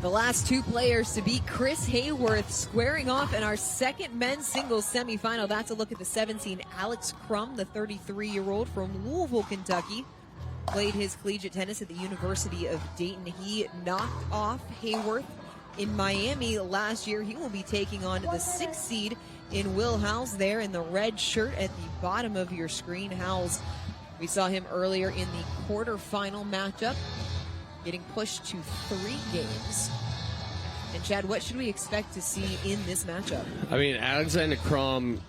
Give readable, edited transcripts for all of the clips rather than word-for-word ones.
The last two players to beat Chris Hayworth squaring off in our second men's singles semifinal. That's a look at the 17. Alex Crum, the 33-year-old from Louisville, Kentucky, played his collegiate tennis at the University of Dayton. He knocked off Hayworth in Miami last year. He will be taking on the 6th seed in Will Howells there in the red shirt at the bottom of your screen. Howells, we saw him earlier in the quarterfinal matchup, getting pushed to 3 games. And Chad, what should we expect to see in this matchup? I mean, Alexander Crum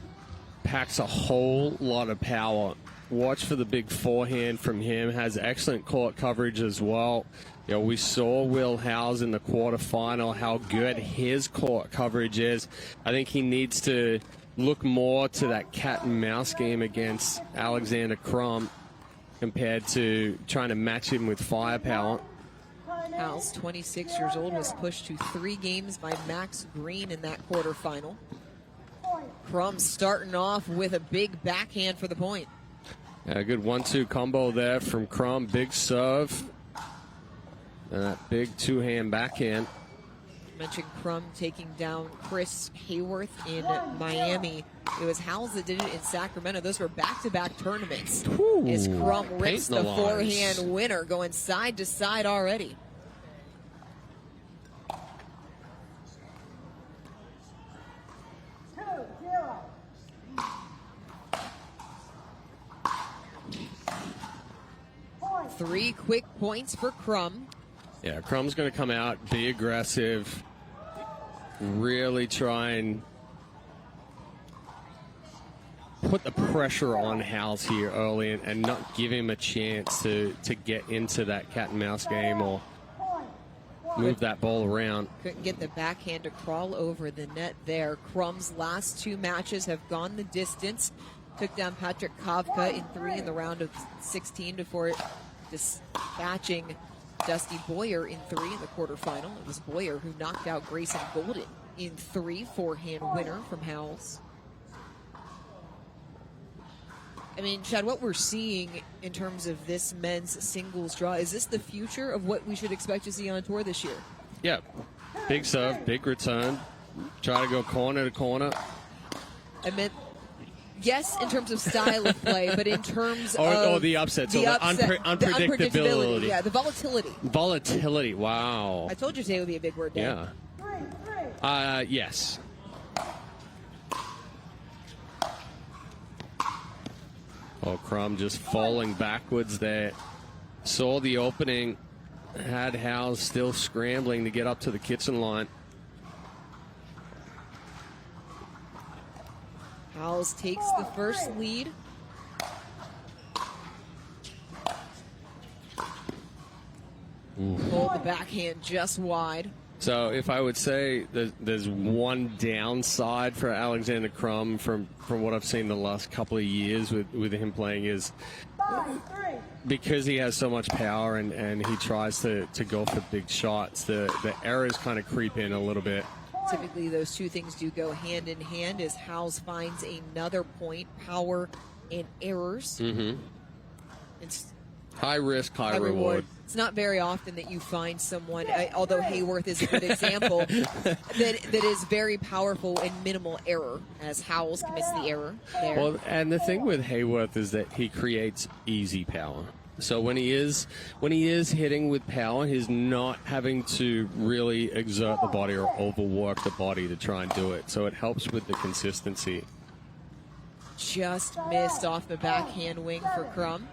packs a whole lot of power. Watch for the big forehand from him. Has excellent court coverage as well. You know, we saw Will Howells in the quarterfinal, how good his court coverage is. I think he needs to look more to that cat and mouse game against Alexander Crum compared to trying to match him with firepower. Howells, 26 years old, was pushed to 3 games by Max Green in that quarterfinal. Crum starting off with a big backhand for the point. Yeah, good 1-2 combo there from Crum. Big serve. And that big 2-hand backhand. I mentioned Crum taking down Chris Hayworth in Miami. It was Howells that did it in Sacramento. Those were back-to-back tournaments. Ooh, as Crum rips the forehand winner, going side to side already. Three quick points for Crum. Yeah, Crum's going to come out, be aggressive, really try and put the pressure on Howells here early and not give him a chance to get into that cat and mouse game or move that ball around. Couldn't get the backhand to crawl over the net there. Crum's last 2 matches have gone the distance. Took down Patrick Kavka in 3 in the round of 16 before dispatching Dusty Boyer in 3 in the quarterfinal. It was Boyer who knocked out Grayson Golden in 3, forehand winner from Howells. I mean, Chad, what we're seeing in terms of this men's singles draw, is this the future of what we should expect to see on tour this year? Yeah. Big serve, big return. Try to go corner to corner. I meant, yes, in terms of style of play, but in terms of... Or the upset, so the unpredictability. Yeah, the volatility. Volatility, wow. I told you today would be a big word, Dan. Yeah. Yes. Oh, Crum just falling backwards there. Saw the opening. Had Howells still scrambling to get up to the kitchen line. Howells takes the first lead. Pulled the backhand just wide. So if I would say there's one downside for Alexander Crum from what I've seen the last couple of years with him playing is because he has so much power and he tries to go for big shots, the errors kind of creep in a little bit. Typically those two things do go hand in hand as Howells finds another point, power and errors. Mm-hmm. It's high risk, high reward. It's not very often that you find someone, although Hayworth is a good example, that is very powerful and minimal error, as Howells commits the error there. Well, and the thing with Hayworth is that he creates easy power. So when he is hitting with power, he's not having to really exert the body or overwork the body to try and do it. So it helps with the consistency. Just missed off the backhand wing for Crum.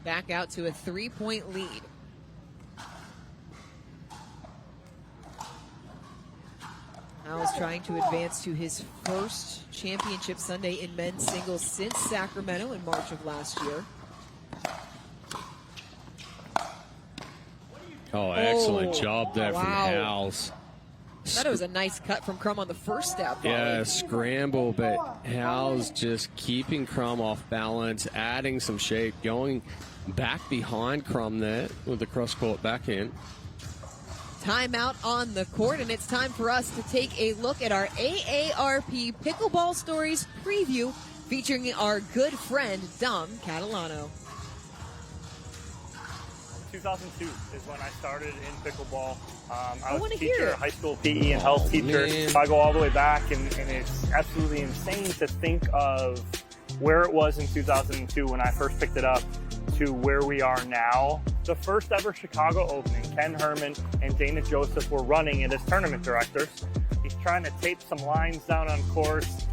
Back out to a 3-point lead. Howells trying to advance to his first championship Sunday in men's singles since Sacramento in March of last year. Oh, excellent job there from Howells. I thought it was a nice cut from Crum on the first step. Yeah, scramble, but Howells just keeping Crum off balance, adding some shape, going back behind Crum there with the cross-court backhand. Timeout on the court, and it's time for us to take a look at our AARP Pickleball Stories preview featuring our good friend, Dom Catalano. 2002 is when I started in pickleball. I was wanna a hear teacher, it. high school PE and health teacher. man. I go all the way back, and it's absolutely insane to think of where it was in 2002 when I first picked it up to where we are now. The first ever Chicago opening, Ken Herman and Dana Joseph were running it as tournament directors. He's trying to tape some lines down on course.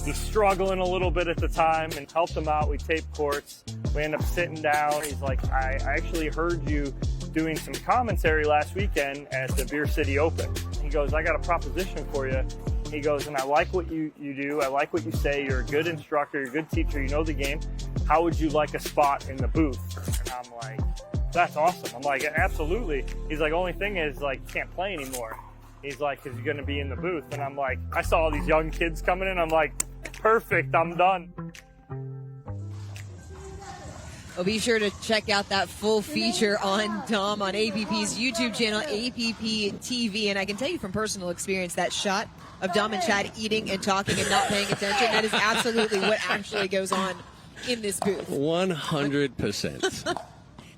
He's struggling a little bit at the time and helped him out. We taped courts. We end up sitting down. He's like, I actually heard you doing some commentary last weekend at the Beer City Open. He goes, I got a proposition for you. He goes, and I like what you do. I like what you say. You're a good instructor. You're a good teacher. You know the game. How would you like a spot in the booth? And I'm like, that's awesome. I'm like, absolutely. He's like, only thing is, like, you can't play anymore. He's like, because you're going to be in the booth. And I'm like, I saw all these young kids coming in. I'm like, perfect. I'm done. Well, be sure to check out that full feature on Dom on APP's YouTube channel, APP TV. And I can tell you from personal experience, that shot of Dom and Chad eating and talking and not paying attention, that is absolutely what actually goes on in this booth. 100%.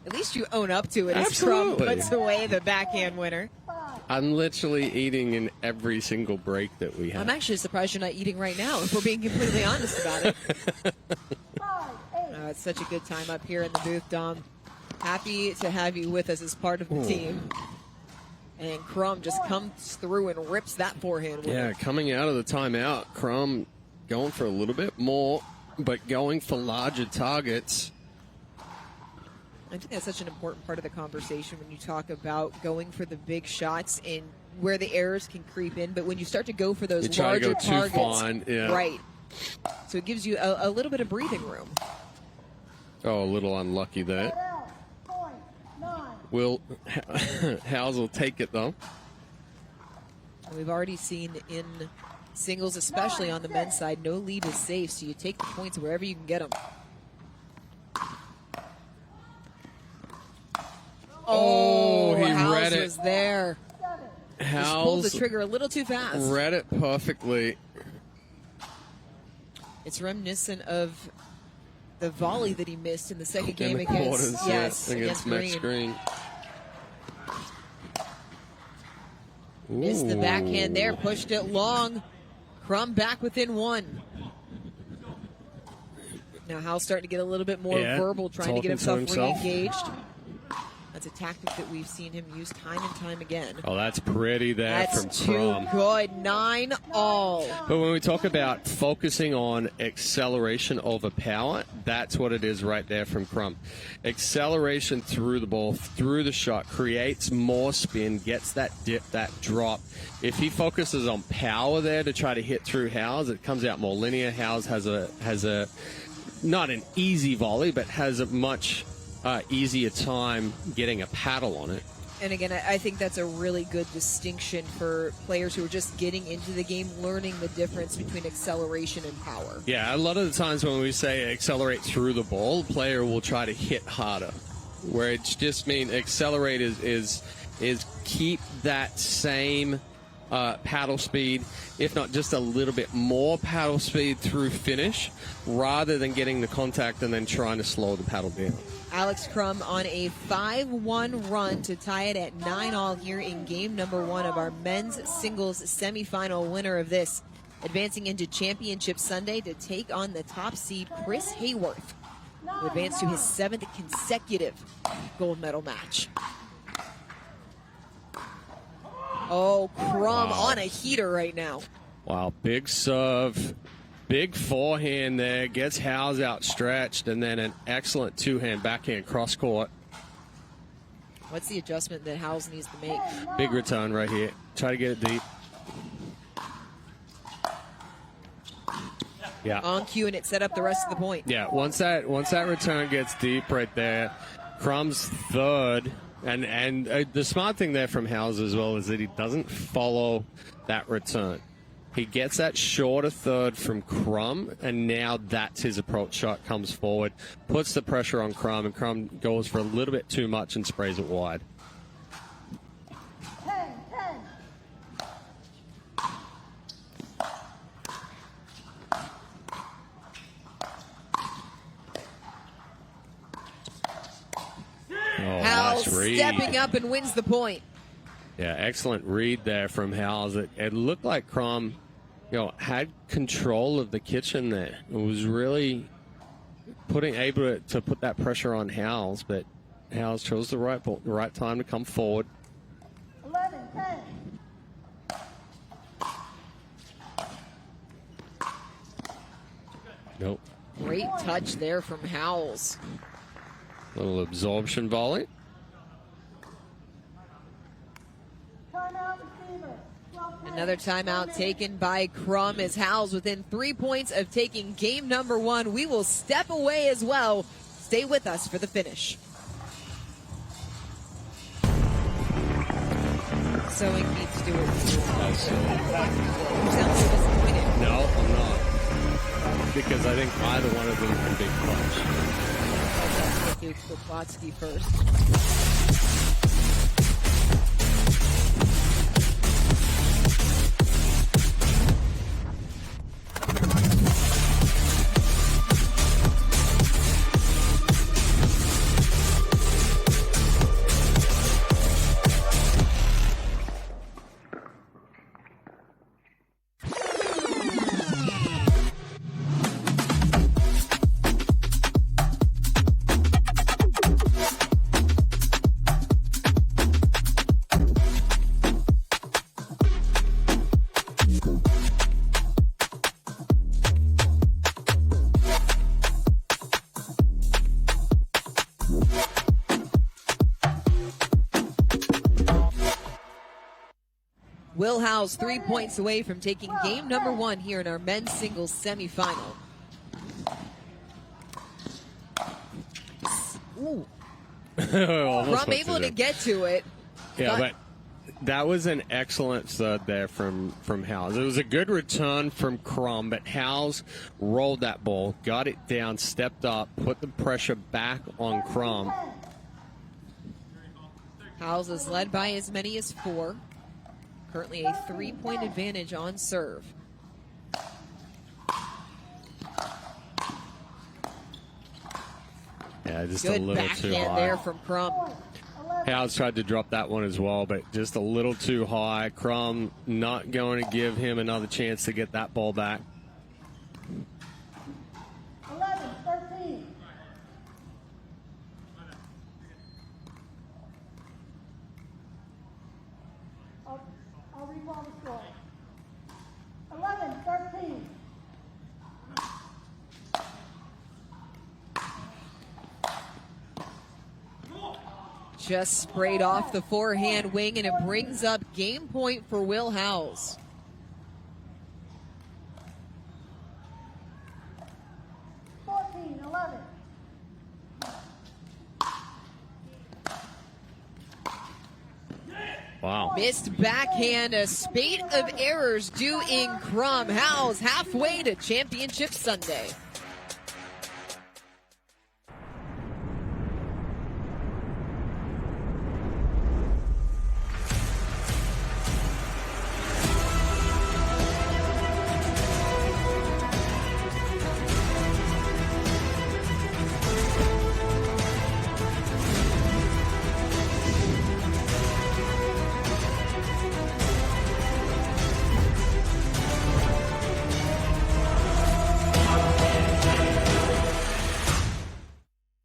At least you own up to it as Absolutely. Crum puts away the backhand winner. I'm literally eating in every single break that we have. I'm actually surprised you're not eating right now, if we're being completely honest about it. It's such a good time up here in the booth, Dom. Happy to have you with us as part of the team. And Crum just comes through and rips that forehand winner. Yeah, coming out of the timeout, Crum going for a little bit more, but going for larger targets. I think that's such an important part of the conversation when you talk about going for the big shots and where the errors can creep in. But when you start to go for those You try to larger go too targets, fine, yeah. right? So it gives you a little bit of breathing room. Oh, a little unlucky there. Howells will take it, though. We've already seen in singles, especially on the men's side, no lead is safe, so you take the points wherever you can get them. Oh, he Howells read it. was there. Just pulled the Howells trigger a little too fast. read it perfectly. It's reminiscent of the volley that he missed in the second In game the against, quarters, yes, against Max Green. Missed the backhand there, Ooh. pushed it long. Crum back within one. Now Howell's starting to get a little bit more verbal, trying to get talking himself to himself. re-engaged. That's a tactic that we've seen him use time and time again. Oh, that's pretty there That's from too Crum. good. 9-all. But when we talk about focusing on acceleration over power, that's what it is right there from Crum. Acceleration through the ball, through the shot, creates more spin, gets that dip, that drop. If he focuses on power there to try to hit through Howells, it comes out more linear. Howells has a not an easy volley, but has a much easier time getting a paddle on it. And again, I think that's a really good distinction for players who are just getting into the game, learning the difference between acceleration and power. Yeah, a lot of the times when we say accelerate through the ball, player will try to hit harder. Where it just means accelerate is keep that same paddle speed, if not just a little bit more paddle speed through finish, rather than getting the contact and then trying to slow the paddle down. Alex Crum on a 5-1 run to tie it at 9-all here in game number 1 of our men's singles semifinal. Winner of this advancing into Championship Sunday to take on the top seed Chris Hayworth, who advanced to his 7th consecutive gold medal match. Oh, Crum on a heater right now. Wow, big serve, big forehand there, gets Howells outstretched, and then an excellent two-hand backhand cross-court. What's the adjustment that Howells needs to make? Big return right here. Try to get it deep. Yeah. On cue, and it set up the rest of the point. Yeah, once that return gets deep right there, Crum's third. And the smart thing there from Howells as well is that he doesn't follow that return. He gets that shorter third from Crum, and now that's his approach shot, comes forward, puts the pressure on Crum, and Crum goes for a little bit too much and sprays it wide. Oh, Howells read. stepping up and wins the point. Yeah, excellent read there from Howells. It looked like Crum, had control of the kitchen there. It was really able to put that pressure on Howells, but Howells chose the right time to come forward. 11-10. Nope. Great touch there from Howells. Little absorption volley. Timeout receiver. 12-10. Another timeout taken by Crum as Howells within 3 points of taking game number 1. We will step away as well. Stay with us for the finish. Sewing needs to do it. You sound so disappointed. No, I'm not. Because I think either one of them can be clutch. Let's go through Vlasic first. Will Howells 3 points away from taking game number 1 here in our men's singles semifinal. Ooh. Crum able to get to it. Yeah, but that was an excellent third there from Howells. It was a good return from Crum, but Howells rolled that ball, got it down, stepped up, put the pressure back on Crum. Howells is led by as many as 4. Currently a 3-point advantage on serve. Yeah, just Good a little too backhand high. there from Crum. Howells tried to drop that one as well, but just a little too high. Crum not going to give him another chance to get that ball back. 11-13. I'll recall the score. 11-13. Just sprayed off the forehand wing, and it brings up game point for Will Howells. Wow. Missed backhand, a spate of errors due in Crum. Howells halfway to Championship Sunday.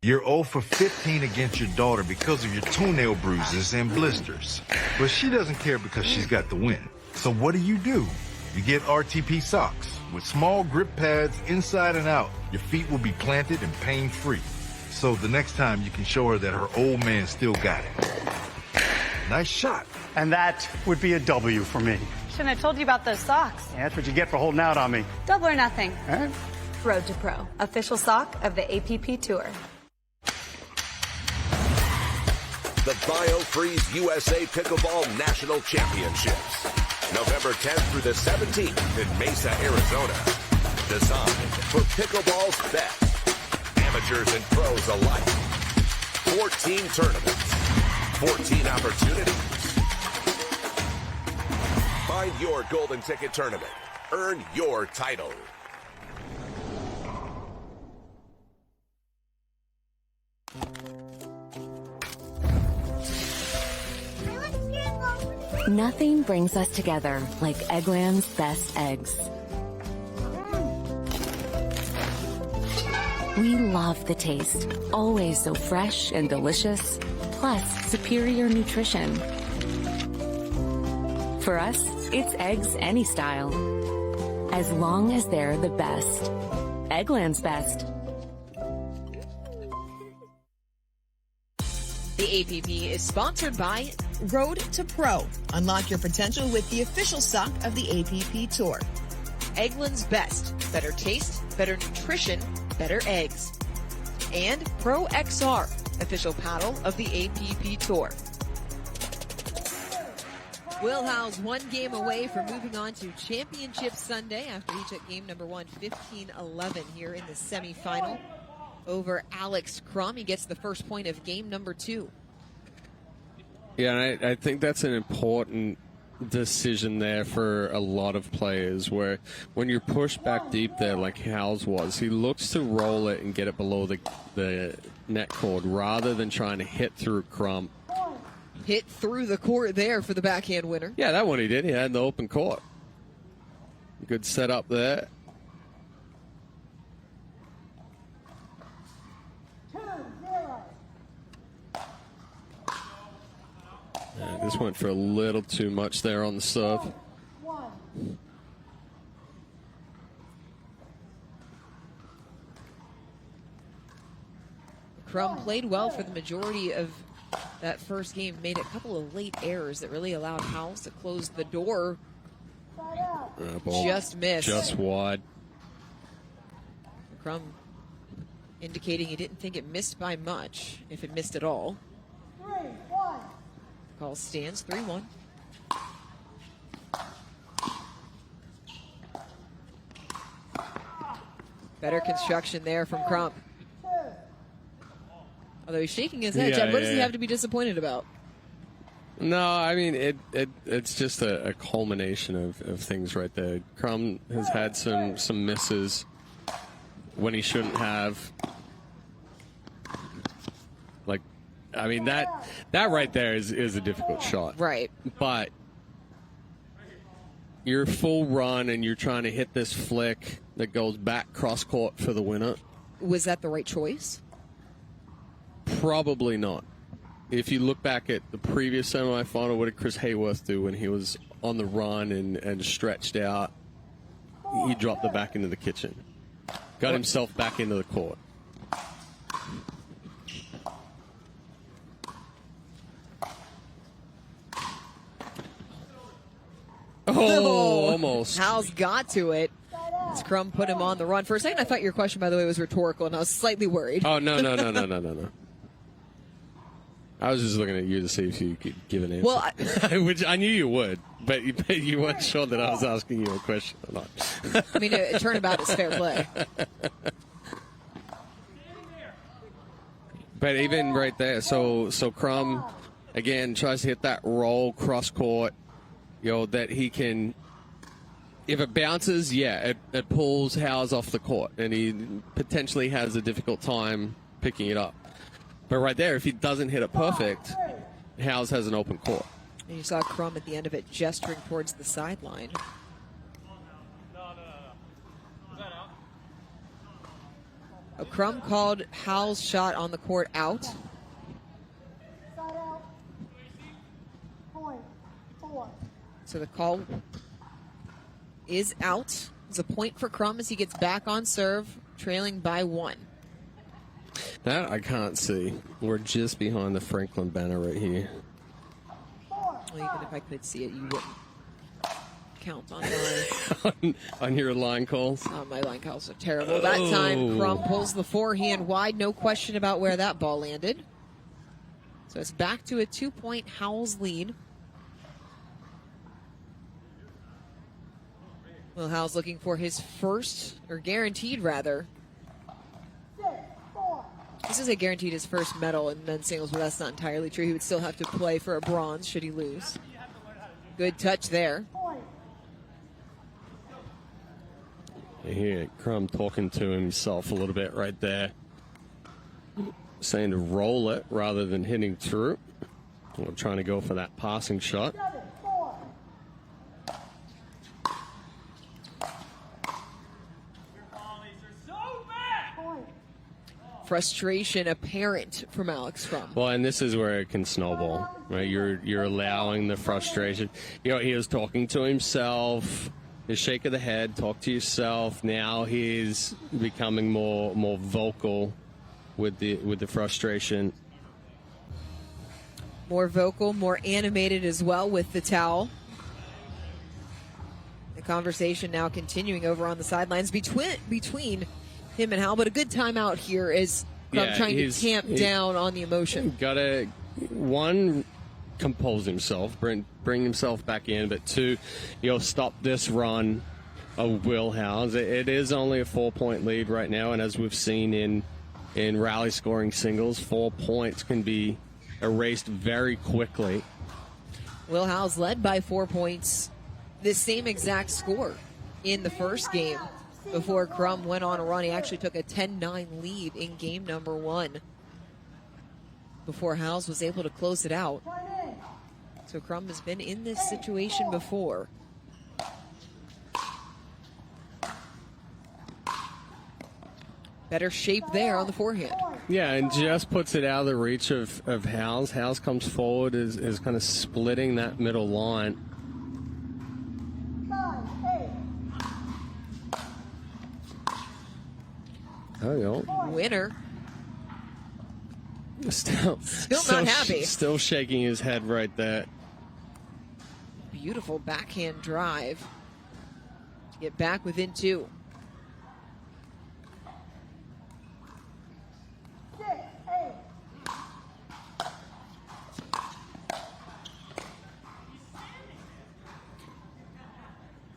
You're 0 for 15 against your daughter because of your toenail bruises and blisters. But she doesn't care because she's got the win. So what do? You get RTP socks. With small grip pads inside and out, your feet will be planted and pain-free. So the next time you can show her that her old man still got it. Nice shot. And that would be a W for me. Shouldn't have told you about those socks. Yeah, that's what you get for holding out on me. Double or nothing. All right. Road to Pro, official sock of the APP Tour. The BioFreeze USA Pickleball National Championships. November 10th through the 17th in Mesa, Arizona. Designed for pickleball's best. Amateurs and pros alike. 14 tournaments. 14 opportunities. Find your golden ticket tournament. Earn your title. Nothing brings us together like Eggland's best eggs. We love the taste, always so fresh and delicious, plus superior nutrition. For us, it's eggs any style, as long as they're the best. Eggland's best. The APP is sponsored by Road to Pro. Unlock your potential with the official sock of the APP Tour. Eggland's Best. Better taste, better nutrition, better eggs. And Pro XR, official paddle of the APP Tour. Will Howells 1 game away from moving on to Championship Sunday after he took game number 1, 15-11 here in the semifinal over Alex Crum. He gets the first point of game number 2. Yeah, and I think that's an important decision there for a lot of players, where when you're pushed back deep there like Howells was, he looks to roll it and get it below the net cord rather than trying to hit through Crum. Hit through the court there for the backhand winner. Yeah, that one he did. He had the open court. Good setup there. This went for a little too much there on the serve. Crum played well for the majority of that first game, made a couple of late errors that really allowed Howells to close the door. Just missed. Just wide. Crum indicating he didn't think it missed by much, if it missed at all. 3-1. Call stands 3-1. Better construction there from Crum. Although he's shaking his head, Jeff, what does he have to be disappointed about? No, I mean, it's just a culmination of things right there. Crum has had some misses when he shouldn't have. Like, I mean, that right there is a difficult shot. Right. But you're full run and you're trying to hit this flick that goes back cross court for the winner. Was that the right choice? Probably not. If you look back at the previous semifinal, what did Chris Hayworth do when he was on the run and stretched out? He dropped it back into the kitchen. Got himself back into the court. Oh, almost. Howells got to it. As Crum put him on the run. For a second, I thought your question, by the way, was rhetorical, and I was slightly worried. Oh, no. I was just looking at you to see if you could give an answer. Well, which I knew you would, but you weren't sure that I was asking you a question or not. I mean, a turnabout is fair play. But even right there, so Crum, again, tries to hit that roll cross court, that he can, if it bounces, it pulls Howells off the court, and he potentially has a difficult time picking it up. But right there, if he doesn't hit it perfect, Howells has an open court. And you saw Crum at the end of it gesturing towards the sideline. Crum called Howells' shot on the court out. Side out. Point. 4. So the call is out. It's a point for Crum as he gets back on serve, trailing by 1. That I can't see. We're just behind the Franklin banner right here. Well, even if I could see it, you wouldn't count on my on your line calls. My line calls are terrible. That time, Crum pulls the forehand wide. No question about where that ball landed. So it's back to a 2-point Howells lead. Will Howells looking for his first, or guaranteed rather. 6, 4. This is a guaranteed his first medal in men's singles, but that's not entirely true. He would still have to play for a bronze should he lose. Good touch there. Point. I hear Crum talking to himself a little bit right there, saying to roll it rather than hitting through. We're trying to go for that passing shot. 7, 4. frustration apparent from Alex Crum. Well, and this is where it can snowball, right? You're allowing the frustration. He was talking to himself. The shake of the head, talk to yourself. Now he's becoming more vocal with the frustration. More vocal, more animated as well with the towel. The conversation now continuing over on the sidelines between him and Hal, but a good timeout here is trying to tamp down on the emotion. Gotta compose himself, bring himself back in, but two, stop this run of Will Howells. It is only a 4-point lead right now, and as we've seen in rally scoring singles, 4 points can be erased very quickly. Will Howells led by 4 points, the same exact score in the first game before Crum went on a run. He actually took a 10-9 lead in game number 1 before Howells was able to close it out. So Crum has been in this situation before. Better shape there on the forehand. Yeah, and just puts it out of the reach of Howells. Howells comes forward, is kind of splitting that middle line. 9-8. There you go. Winner. Still not happy. Still shaking his head right there. Beautiful backhand drive to get back within 2. 6-8.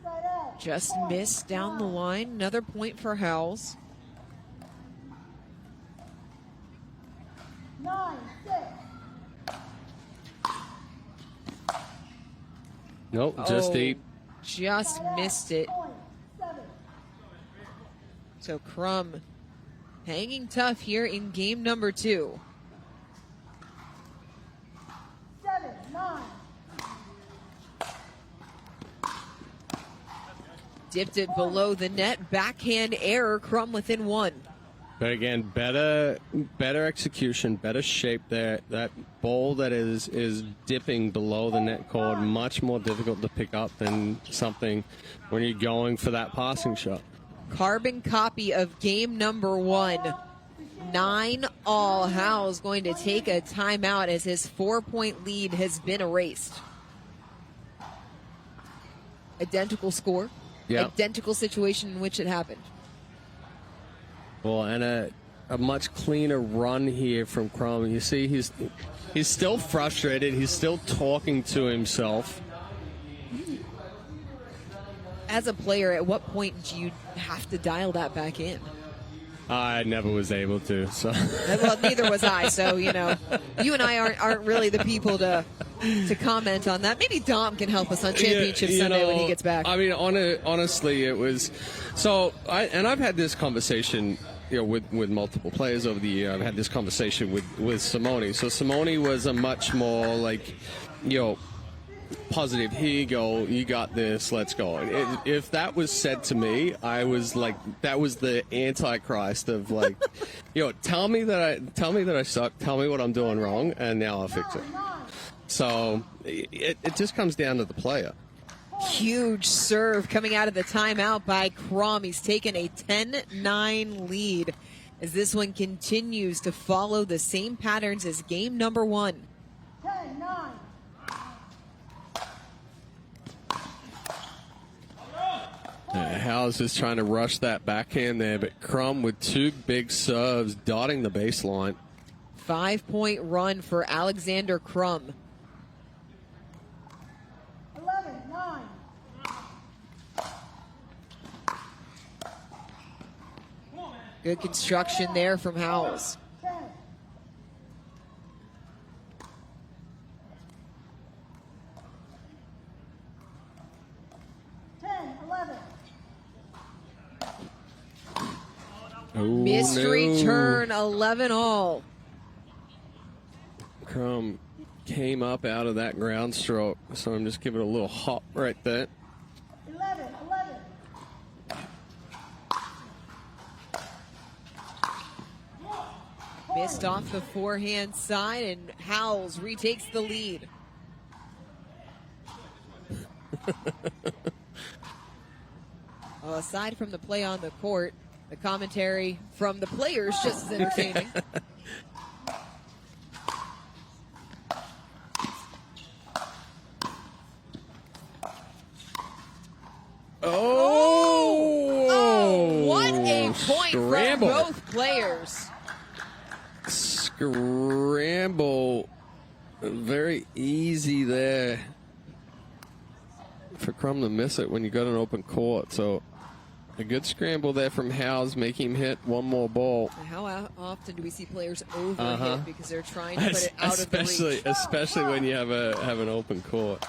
Side out. Just missed down the line. Another point for Howells. 9-6. Nope, just deep. Just missed it. Point 7. So Crum hanging tough here in game number 2. 7-9. Dipped it below the net. Backhand error. Crum within 1. But again, better execution, better shape there. That ball that is dipping below the net cord, much more difficult to pick up than something when you're going for that passing shot. Carbon copy of game number 1. 9-all. Howells going to take a timeout as his 4-point lead has been erased. Identical score. Yep. Identical situation in which it happened. Well, and a much cleaner run here from Crum. You see, he's still frustrated. He's still talking to himself. As a player, at what point do you have to dial that back in? I never was able to. So. Well, neither was I. So, you and I aren't really the people to comment on that. Maybe Dom can help us on Championship Sunday when he gets back. I mean, honestly, it was. So, I've had this conversation, with multiple players over the year. I've had this conversation with Simone. So Simone was a much more like, positive. Here you go. You got this. Let's go. If that was said to me, I was like, that was the Antichrist of like, tell me that I suck. Tell me what I'm doing wrong, and now I'll fix it. So it just comes down to the player. Huge serve coming out of the timeout by Crum. He's taken a 10-9 lead as this one continues to follow the same patterns as game number 1. 10-9. Howells is trying to rush that backhand there, but Crum with 2 big serves dotting the baseline. 5-point run for Alexander Crum. 11-9. Good construction there from Howells. 10. 10-11. Mystery turn, 11-all. Crum came up out of that ground stroke, so I'm just giving it a little hop right there. 11-11. Missed off the forehand side, and Howells retakes the lead. Well, aside from the play on the court, the commentary from the players just as entertaining. Oh, what a point scramble. from both players. Scramble. Very easy there for Crum to miss it when you got an open court. So a good scramble there from Howells, make him hit one more ball. How often do we see players overhit because they're trying to put it out of the reach? Especially when you have an open court.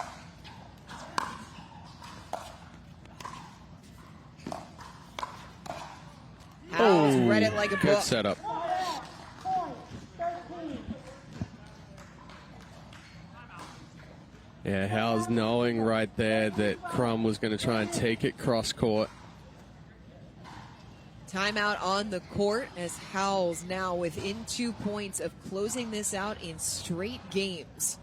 Howells read it like a Good book. setup. Point, 13. Yeah, Howells knowing right there that Crum was going to try and take it cross court. Timeout on the court as Howells now within 2 points of closing this out in straight games.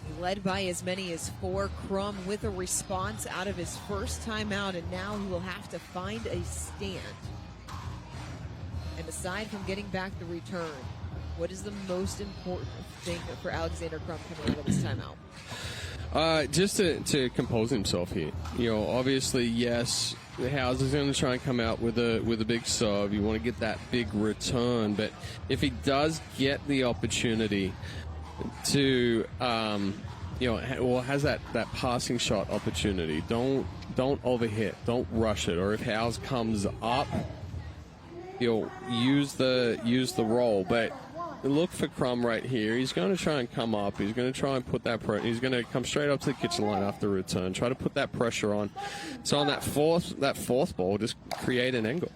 He led by as many as 4. Crum with a response out of his first timeout, and now he will have to find a stand. And aside from getting back the return, what is the most important thing for Alexander Crum coming out of this timeout? Just to compose himself here. You know, obviously, yes, Howells is going to try and come out with a big serve. You want to get that big return, but if he does get the opportunity to, or has that passing shot opportunity, don't overhit, don't rush it. Or if Howells comes up, use the roll, but. Look for Crum right here. He's going to try and come up. He's going to try and put that pressure. He's going to come straight up to the kitchen line after return. Try to put that pressure on. So on that fourth ball, just create an angle.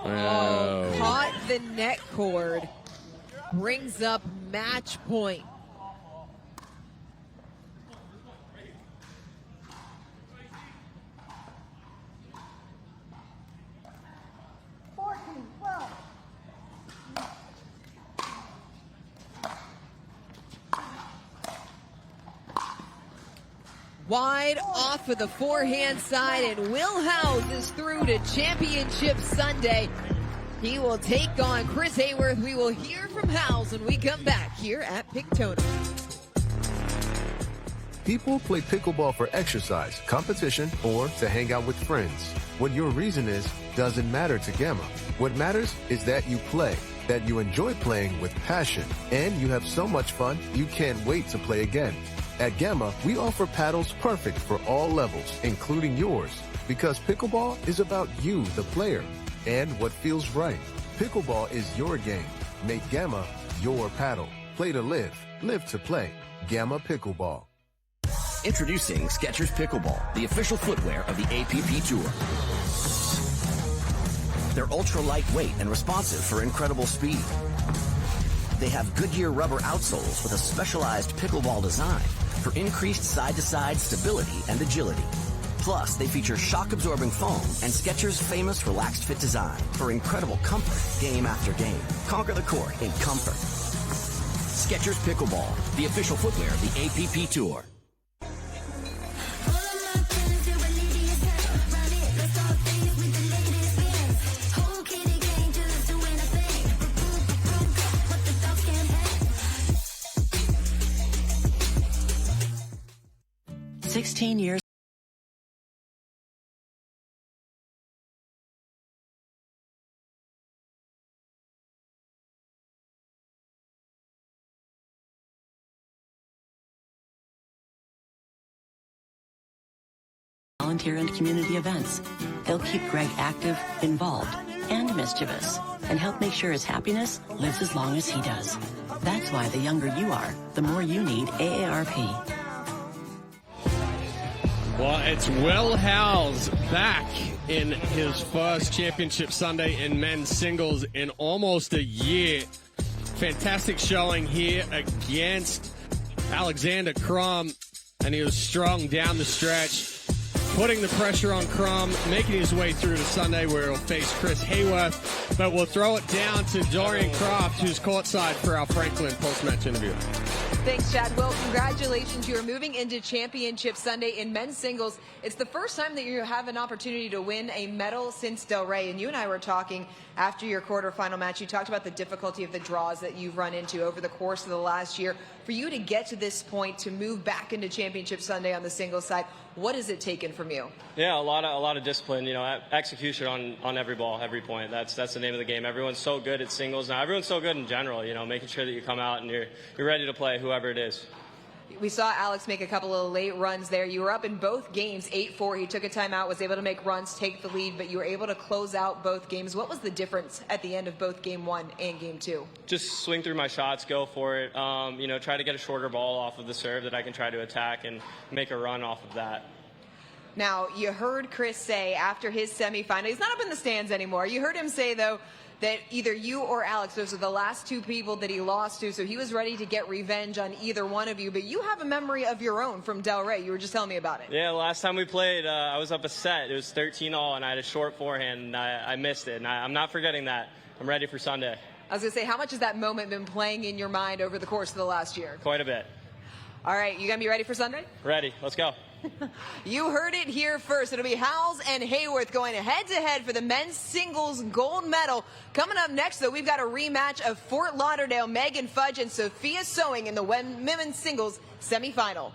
Oh. Caught the net cord. Brings up match point. Wide off of the forehand side, and Will Howells is through to Championship Sunday. He will take on Chris Hayworth. We will hear from Howells when we come back here at Daytona. People play pickleball for exercise, competition, or to hang out with friends. What your reason is doesn't matter to Gamma. What matters is that you play, that you enjoy playing with passion, and you have so much fun you can't wait to play again. At Gamma, we offer paddles perfect for all levels, including yours, because pickleball is about you, the player, and what feels right. Pickleball is your game. Make Gamma your paddle. Play to live, live to play. Gamma Pickleball. Introducing Skechers Pickleball, the official footwear of the APP Tour. They're ultra lightweight and responsive for incredible speed. They have Goodyear rubber outsoles with a specialized pickleball design for increased side-to-side stability and agility. Plus, they feature shock-absorbing foam and Skechers' famous relaxed fit design for incredible comfort game after game. Conquer the court in comfort. Skechers Pickleball, the official footwear of the APP Tour. Years. Volunteer and community events. They'll keep Greg active, involved, and mischievous, and help make sure his happiness lives as long as he does. That's why the younger you are, the more you need AARP. Well, it's Will Howells back in his first Championship Sunday in men's singles in almost a year. Fantastic showing here against Alexander Crum, and he was strong down the stretch. putting the pressure on Crum, making his way through to Sunday where he'll face Chris Hayworth. But we'll throw it down to Dorian Kraft, who's courtside for our Franklin post-match interview. Thanks, Chad. Well, congratulations. You are moving into Championship Sunday in men's singles. It's the first time that you have an opportunity to win a medal since Del Rey. And you and I were talking after your quarterfinal match. You talked about the difficulty of the draws that you've run into over the course of the last year. For you to get to this point, to move back into Championship Sunday on the singles side, what has it taken from you? Yeah, a lot of discipline, execution on every ball, every point. That's the name of the game. Everyone's so good at singles now. Everyone's so good in general, making sure that you come out and you're ready to play whoever it is. We saw Alex make a couple of late runs there. You were up in both games, 8-4. He took a timeout, was able to make runs, take the lead, but you were able to close out both games. What was the difference at the end of both Game 1 and Game 2? Just swing through my shots, go for it. Try to get a shorter ball off of the serve that I can try to attack and make a run off of that. Now, you heard Chris say after his semifinal, he's not up in the stands anymore. You heard him say, though, that either you or Alex, those are the last two people that he lost to, so he was ready to get revenge on either one of you. But you have a memory of your own from Del Rey. You were just telling me about it. Yeah, the last time we played, I was up a set. It was 13-all, and I had a short forehand, and I missed it. And I'm not forgetting that. I'm ready for Sunday. I was going to say, how much has that moment been playing in your mind over the course of the last year? Quite a bit. All right, you going to be ready for Sunday? Ready. Let's go. You heard it here first. It'll be Howells and Hayworth going head-to-head for the men's singles gold medal. Coming up next, though, we've got a rematch of Fort Lauderdale Megan Fudge and Sophia Sewing in the women's singles semifinal.